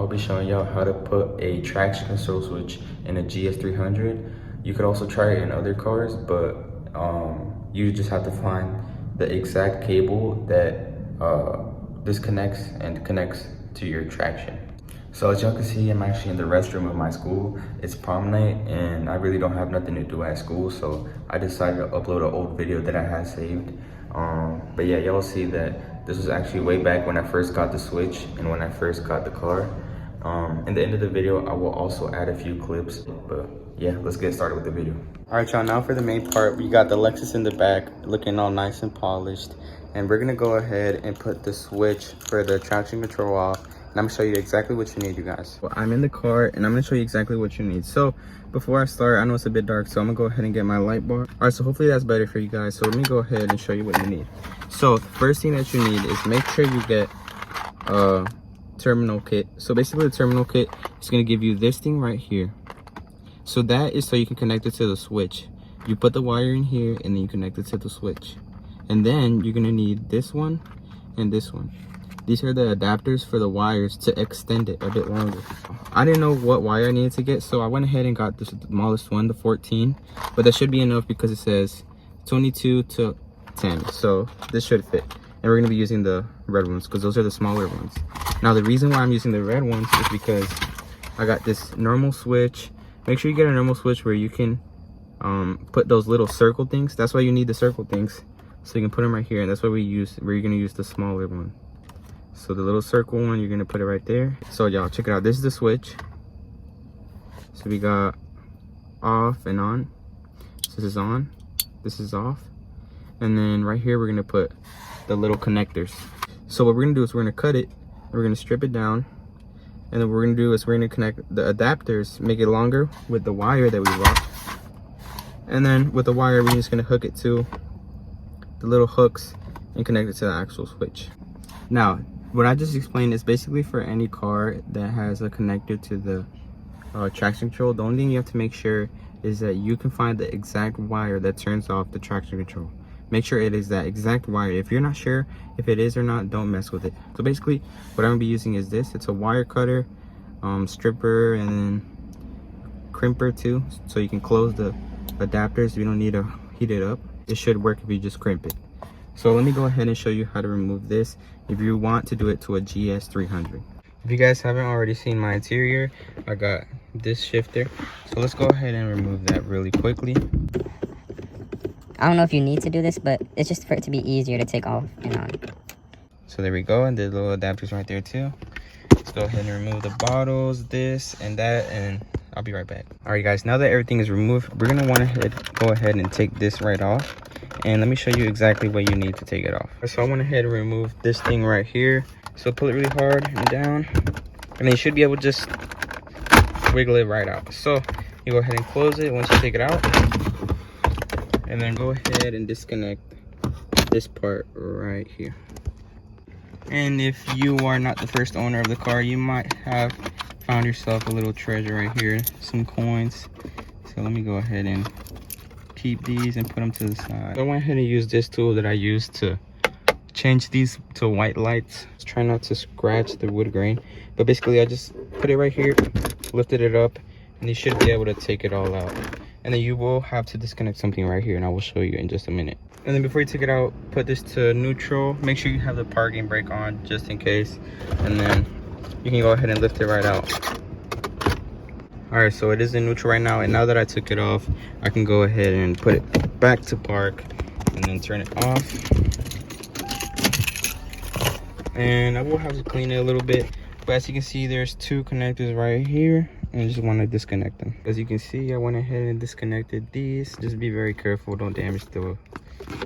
I'll be showing y'all how to put a traction control switch in a GS300. You could also try it in other cars, but you just have to find the exact cable that disconnects and connects to your traction. So as y'all can see, I'm actually in the restroom of my school. It's prom night and I really don't have nothing to do at school, so I decided to upload an old video that I had saved. But yeah, y'all see that this was actually way back when I first got the switch and when I first got the car. In the end of the video, I will also add a few clips, but yeah, let's get started with the video. All right, y'all, now for the main part, we got the Lexus in the back looking all nice and polished. And we're gonna go ahead and put the switch for the traction control off. And I'm gonna show you exactly what you need, you guys. Well, I'm in the car and I'm gonna show you exactly what you need. So before I start, I know it's a bit dark, so I'm gonna go ahead and get my light bar. All right, so hopefully that's better for you guys. So let me go ahead and show you what you need. So the first thing that you need is make sure you get a terminal kit. So basically the terminal kit is gonna give you this thing right here. So that is so you can connect it to the switch. You put the wire in here and then you connect it to the switch. And then you're gonna need this one and this one. These are the adapters for the wires to extend it a bit longer. I didn't know what wire I needed to get, so I went ahead and got the smallest one, the 14. But that should be enough because it says 22 to 10. So this should fit. And we're gonna be using the red ones because those are the smaller ones. Now the reason why I'm using the red ones is because I got this normal switch. Make sure you get a normal switch where you can put those little circle things. That's why you need the circle things. So you can put them right here, and that's what we're gonna use the smaller one. So the little circle one, you're gonna put it right there. So y'all, check it out. This is the switch. So we got off and on. So this is on, this is off. And then right here, we're gonna put the little connectors. So what we're gonna do is we're gonna cut it, we're gonna strip it down. And then what we're gonna do is we're gonna connect the adapters, make it longer with the wire that we bought. And then with the wire, we're just gonna hook it to the little hooks and connect it to the actual switch. Now, what I just explained is basically for any car that has a connector to the traction control. The only thing you have to make sure is that you can find the exact wire that turns off the traction control. Make sure it is that exact wire. If you're not sure if it is or not, don't mess with it. So basically, what I'm gonna be using is this. It's a wire cutter, stripper, and then crimper too, so you can close the adapters. You don't need to heat it up. It should work if you just crimp it. So let me go ahead and show you how to remove this if you want to do it to a GS300. If you guys haven't already seen my interior, I got this shifter. So let's go ahead and remove that really quickly. I don't know if you need to do this, but it's just for it to be easier to take off and on. So there we go, and the little adapters right there too. Let's go ahead and remove the bottles, this and that, and I'll be right back. All right guys, now that everything is removed, we're gonna go ahead and take this right off. And let me show you exactly what you need to take it off. So I went ahead and remove this thing right here. So pull it really hard and down, and then you should be able to just wiggle it right out. So you go ahead and close it once you take it out, and then go ahead and disconnect this part right here. And if you are not the first owner of the car, you might have found yourself a little treasure right here, some coins. So let me go ahead and keep these and put them to the side. So I went ahead and used this tool that I used to change these to white lights. Just try not to scratch the wood grain, but basically I just put it right here, lifted it up, and you should be able to take it all out. And then you will have to disconnect something right here, and I will show you in just a minute. And then before you take it out, put this to neutral. Make sure you have the parking brake on just in case, and then you can go ahead and lift it right out. All right, so it is in neutral right now, and now that I took it off, I can go ahead and put it back to park and then turn it off. And I will have to clean it a little bit, but as you can see, there's two connectors right here, and I just want to disconnect them. As you can see, I went ahead and disconnected these. Just be very careful, don't damage the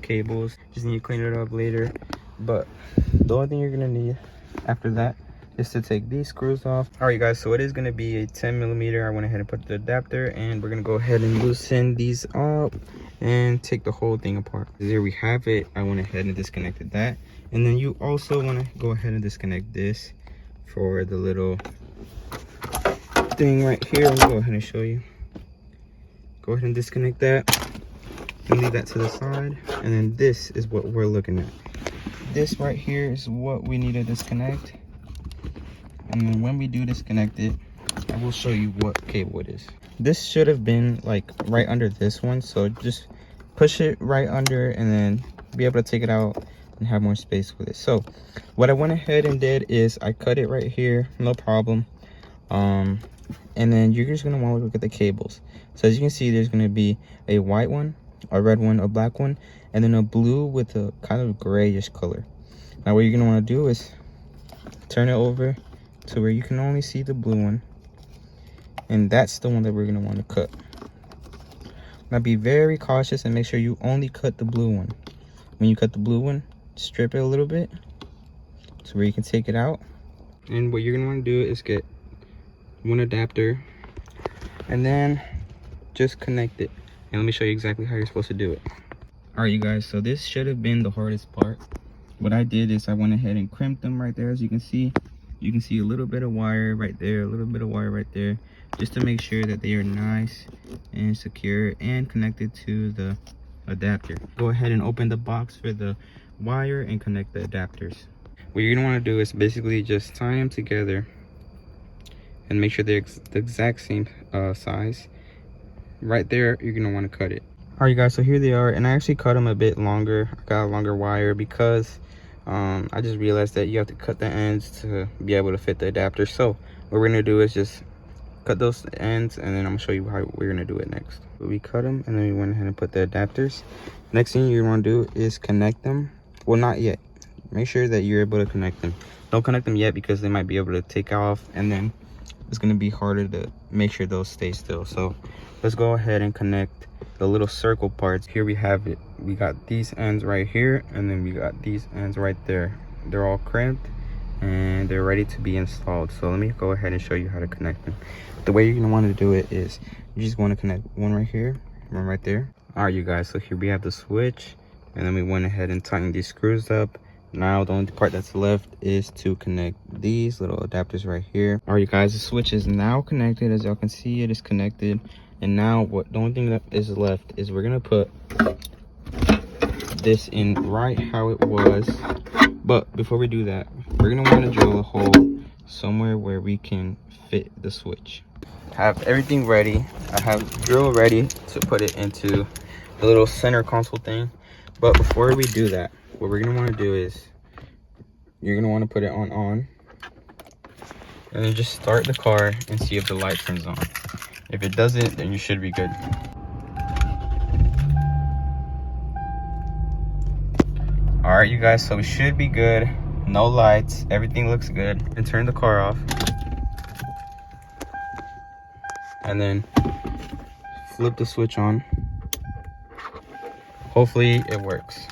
cables. Just need to clean it up later. But the only thing you're gonna need after that is to take these screws off. All right guys, so it is going to be a 10mm. I went ahead and put the adapter, and we're going to go ahead and loosen these up and take the whole thing apart. There we have it. I went ahead and disconnected that, and then you also want to go ahead and disconnect this for the little thing right here. Let me go ahead and show you. Go ahead and disconnect that and leave that to the side, and then this is what we're looking at. This right here is what we need to disconnect. And then when we do disconnect it, I will show you what cable it is. This should have been like right under this one, so just push it right under and then be able to take it out and have more space with it. So what I went ahead and did is I cut it right here, no problem. And then you're just gonna want to look at the cables. So as you can see, there's gonna be a white one, a red one, a black one, and then a blue with a kind of grayish color. Now what you're gonna want to do is turn it over to where you can only see the blue one, and that's the one that we're gonna want to cut. Now be very cautious and make sure you only cut the blue one. When you cut the blue one, strip it a little bit to where you can take it out. And what you're gonna want to do is get one adapter and then just connect it. And let me show you exactly how you're supposed to do it. All right, you guys, so this should have been the hardest part. What I did is I went ahead and crimped them right there. As you can see a little bit of wire right there, a little bit of wire right there, just to make sure that they are nice and secure and connected to the adapter. Go ahead and open the box for the wire and connect the adapters. What you're gonna want to do is basically just tie them together and make sure they're the exact same size. Right there, you're gonna want to cut it. All right, you guys, so here they are, and I actually cut them a bit longer. I got a longer wire because I just realized that you have to cut the ends to be able to fit the adapter. So what we're gonna do is just cut those ends, and then I'm gonna show you how we're gonna do it next. We cut them, and then we went ahead and put the adapters. Next thing you want to do is connect them. Well, not yet. Make sure that you're able to connect them. Don't connect them yet because they might be able to take off, and then it's gonna be harder to make sure those stay still. So let's go ahead and connect the little circle parts. Here we have it. We got these ends right here, and then we got these ends right there. They're all crimped and they're ready to be installed. So let me go ahead and show you how to connect them. The way you're gonna want to do it is you just want to connect one right here, one right there. All right, you guys, so here we have the switch, and then we went ahead and tightened these screws up. Now the only part that's left is to connect these little adapters right here. All right, you guys, the switch is now connected. As y'all can see, it is connected. And now the only thing that is left is we're gonna put this in right how it was. But before we do that, we're gonna want to drill a hole somewhere where we can fit the switch. Have everything ready. I have drill ready to put it into the little center console thing. But before we do that, what we're gonna want to do is you're gonna want to put it on, and then just start the car and see if the light turns on. If it doesn't, then you should be good. All right, you guys, so we should be good. No lights, everything looks good. And turn the car off. And then flip the switch on. Hopefully it works.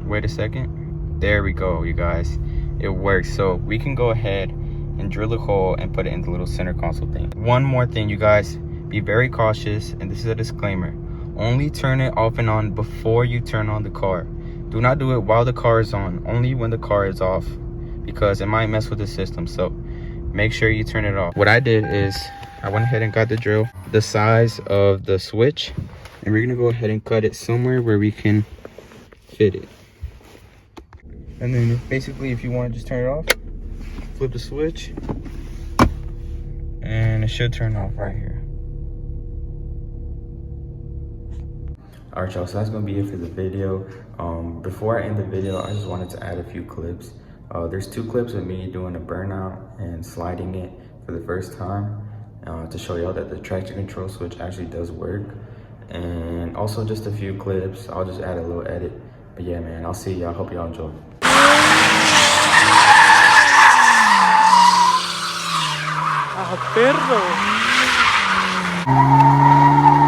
Wait a second. There we go, you guys. It works. So we can go ahead and drill a hole and put it in the little center console thing. One more thing, you guys, be very cautious, and this is a disclaimer. Only turn it off and on before you turn on the car. Do not do it while the car is on, only when the car is off, because it might mess with the system. So make sure you turn it off. What I did is I went ahead and got the drill the size of the switch, and we're gonna go ahead and cut it somewhere where we can fit it. And then basically, if you want to just turn it off, flip the switch, and it should turn off right here. All right, y'all, so that's gonna be it for the video. Before I end the video, I just wanted to add a few clips. There's 2 clips of me doing a burnout and sliding it for the first time to show y'all that the traction control switch actually does work. And also just a few clips. I'll just add a little edit. But yeah, man, I'll see y'all. Hope y'all enjoy. Ah, perro.